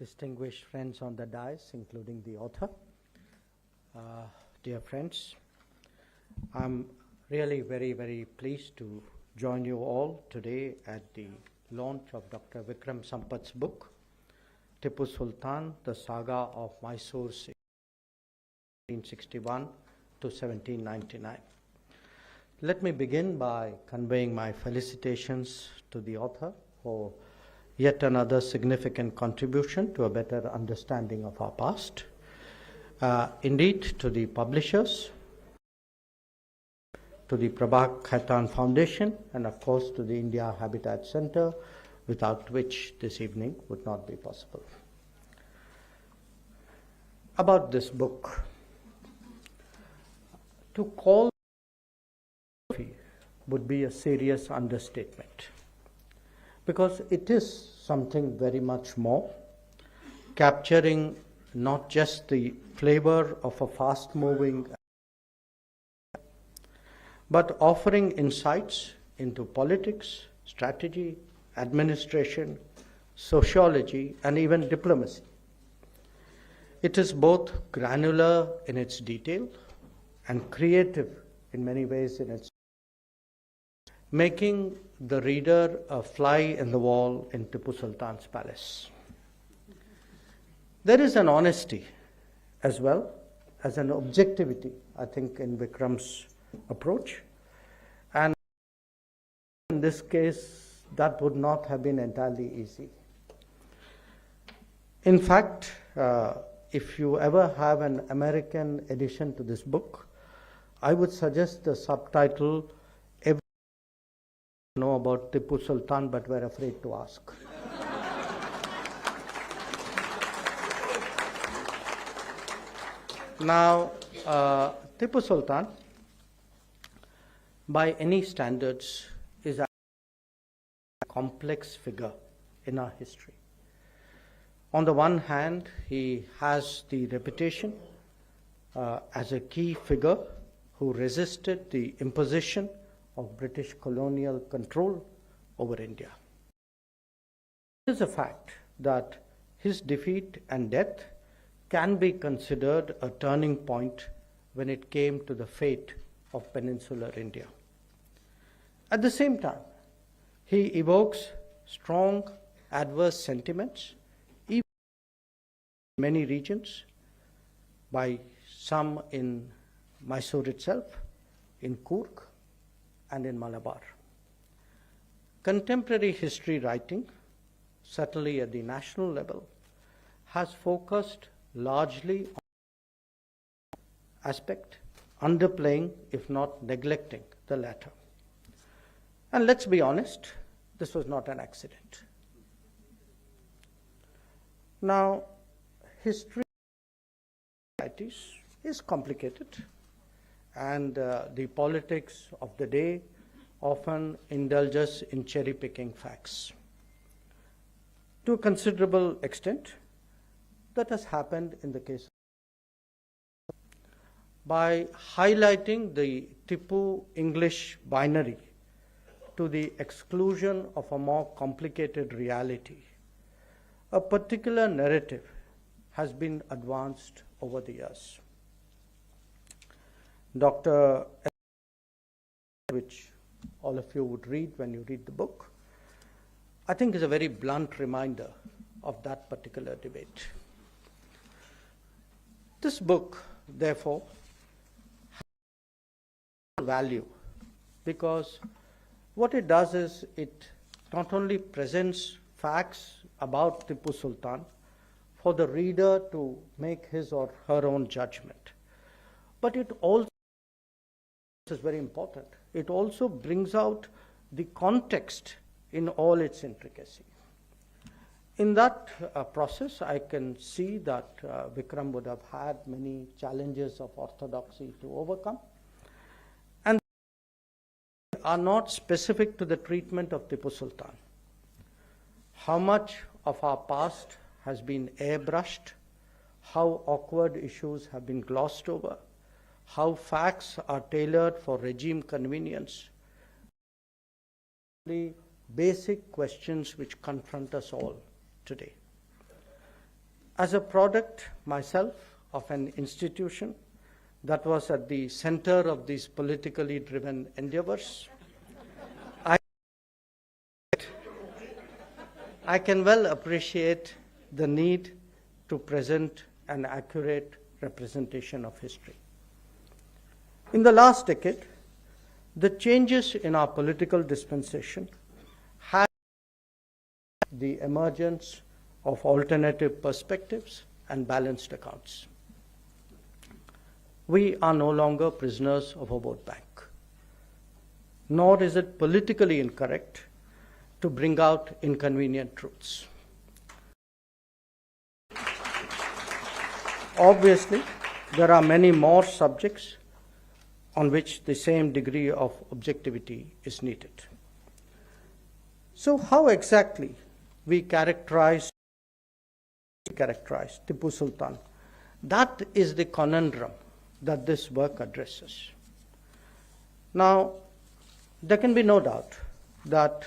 distinguished friends on the dais, including the author. Dear friends, I'm really very pleased to join you all today at the launch of Dr. Vikram Sampath's book, Tipu Sultan, the Saga of Mysore 1761 to 1799. Let me begin by conveying my felicitations to the author for yet another significant contribution to a better understanding of our past. Indeed, to the publishers, to the Prabha Khaitan Foundation, and of course to the India Habitat Center, without which this evening would not be possible. About this book, to call would be a serious understatement, because it is something very much more, capturing not just the flavor of a fast-moving, but offering insights into politics, strategy, administration, sociology, and even diplomacy. It is both granular in its detail and creative in many ways in its, making the reader a fly in the wall in Tipu Sultan's palace. There is an honesty as well as an objectivity, I think, in Vikram's approach. And in this case, that would not have been entirely easy. In fact, if you ever have an American edition to this book, I would suggest the subtitle, "Everyone know about Tipu Sultan but were afraid to ask." Now, Tipu Sultan, by any standards, is a complex figure in our history. On the one hand, he has the reputation as a key figure who resisted the imposition of British colonial control over India. It is a fact that his defeat and death can be considered a turning point when it came to the fate of peninsular India. At the same time, he evokes strong adverse sentiments, even in many regions, by some in Mysore itself, in Coorg, and in Malabar. Contemporary history writing, certainly at the national level, has focused largely on aspect, underplaying, if not neglecting, the latter. And let's be honest, this was not an accident. Now, history is complicated, and the politics of the day often indulges in cherry-picking facts. To a considerable extent, that has happened in the case by highlighting the Tipu English binary to the exclusion of a more complicated reality. A particular narrative has been advanced over the years. Dr. which all of you would read when you read the book, I think is a very blunt reminder of that particular debate. This book, therefore, has value because what it does is it not only presents facts about Tipu Sultan for the reader to make his or her own judgment, but it also, this is very important, it also brings out the context in all its intricacy. In that process, I can see that Vikram would have had many challenges of orthodoxy to overcome, and are not specific to the treatment of Tipu Sultan. How much of our past has been airbrushed, how awkward issues have been glossed over, how facts are tailored for regime convenience, the basic questions which confront us all today. As a product myself of an institution that was at the center of these politically driven endeavors, I can well appreciate the need to present an accurate representation of history. In the last decade, the changes in our political dispensation have the emergence of alternative perspectives and balanced accounts. We are no longer prisoners of a vote bank, nor is it politically incorrect to bring out inconvenient truths. Obviously, there are many more subjects on which the same degree of objectivity is needed. So how exactly we characterize Tipu Sultan? That is the conundrum that this work addresses. Now, there can be no doubt that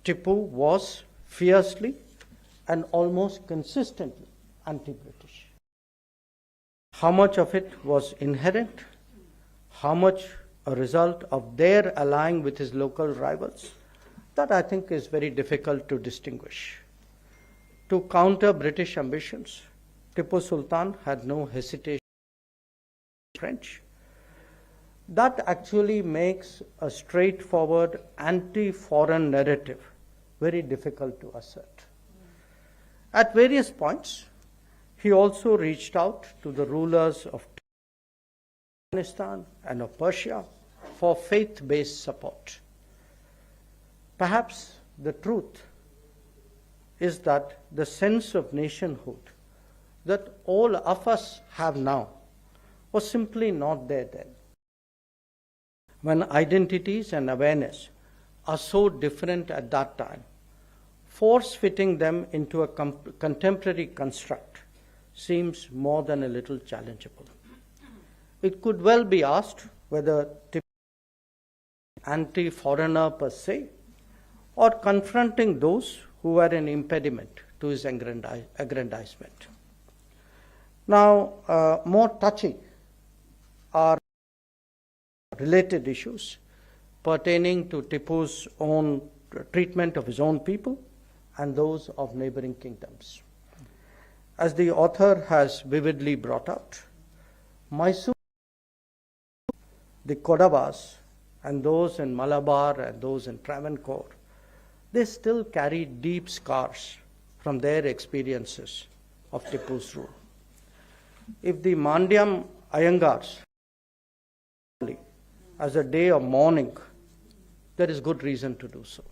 Tipu was fiercely and almost consistently anti-British. How much of it was inherent, how much a result of their allying with his local rivals, that I think is very difficult to distinguish. To counter British ambitions, Tipu Sultan had no hesitation in French. That actually makes a straightforward anti-foreign narrative very difficult to assert. At various points, he also reached out to the rulers of Afghanistan and of Persia for faith-based support. Perhaps the truth is that the sense of nationhood that all of us have now was simply not there then. When identities and awareness are so different at that time, force-fitting them into a contemporary construct seems more than a little challengeable. It could well be asked whether Tipu was anti-foreigner per se, or confronting those who were an impediment to his aggrandizement. Now, more touching are related issues pertaining to Tipu's own treatment of his own people and those of neighboring kingdoms. As the author has vividly brought out, Mysore, the Kodavas, and those in Malabar and those in Travancore, they still carry deep scars from their experiences of Tipu's rule. If the Mandyam Iyengars as a day of mourning, there is good reason to do so.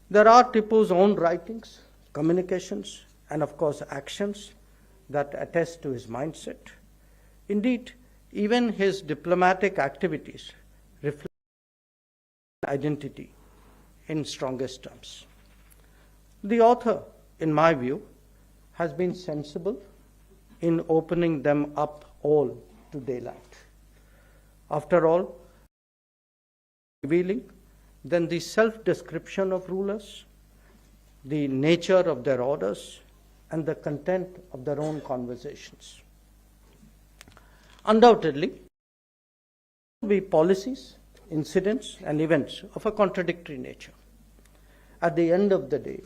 There are Tipu's own writings, communications, and of course actions that attest to his mindset. Indeed, even his diplomatic activities reflect identity in strongest terms. The author, in my view, has been sensible in opening them up all to daylight. After all, revealing then the self-description of rulers, the nature of their orders, and the content of their own conversations. Undoubtedly, there will be policies, incidents, and events of a contradictory nature. At the end of the day,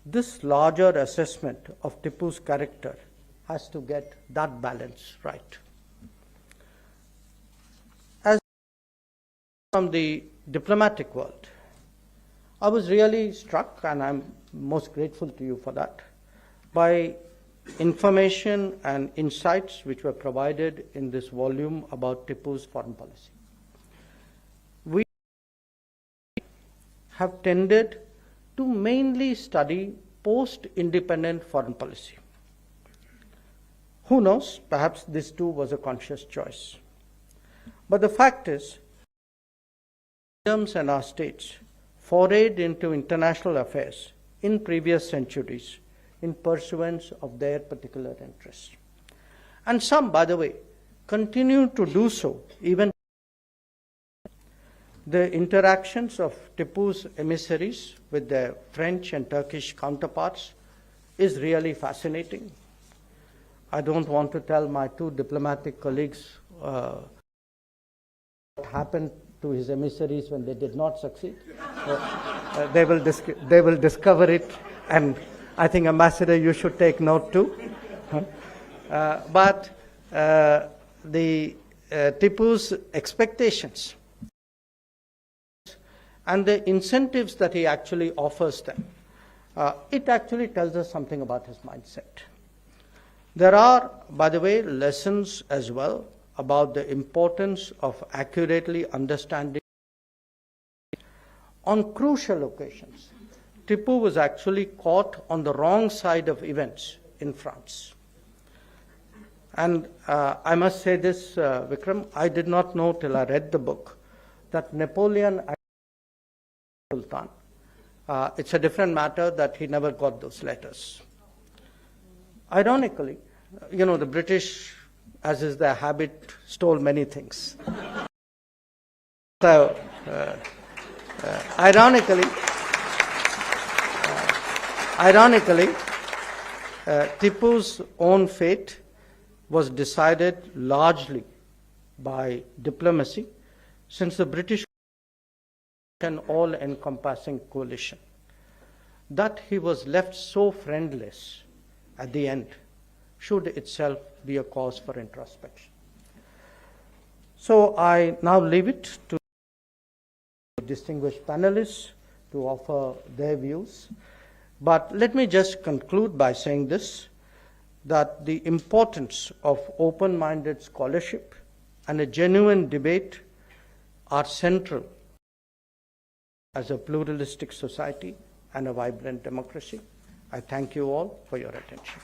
this larger assessment of Tipu's character has to get that balance right. As from the diplomatic world, I was really struck, and I'm most grateful to you for that, by information and insights which were provided in this volume about Tipu's foreign policy. We have tended to mainly study post-independent foreign policy. Who knows, perhaps this too was a conscious choice. But the fact is, kingdoms and our states forayed into international affairs in previous centuries in pursuance of their particular interests. And some, by the way, continue to do so even. The interactions of Tipu's emissaries with their French and Turkish counterparts is really fascinating. I don't want to tell my two diplomatic colleagues what happened to his emissaries when they did not succeed. They will discover it, and I think, Ambassador, you should take note too. But Tipu's expectations and the incentives that he actually offers them, it actually tells us something about his mindset. There are, by the way, lessons as well about the importance of accurately understanding. On crucial occasions, Tipu was actually caught on the wrong side of events in France. And I must say this, Vikram, I did not know till I read the book that Napoleon Sultan, it's a different matter that he never got those letters. Ironically, the British, as is their habit, stole many things. So, ironically, Tipu's own fate was decided largely by diplomacy, since the British an all-encompassing coalition. That he was left so friendless at the end should itself be a cause for introspection. So I now leave it to distinguished panelists to offer their views. But let me just conclude by saying this, that the importance of open-minded scholarship and a genuine debate are central as a pluralistic society and a vibrant democracy. I thank you all for your attention.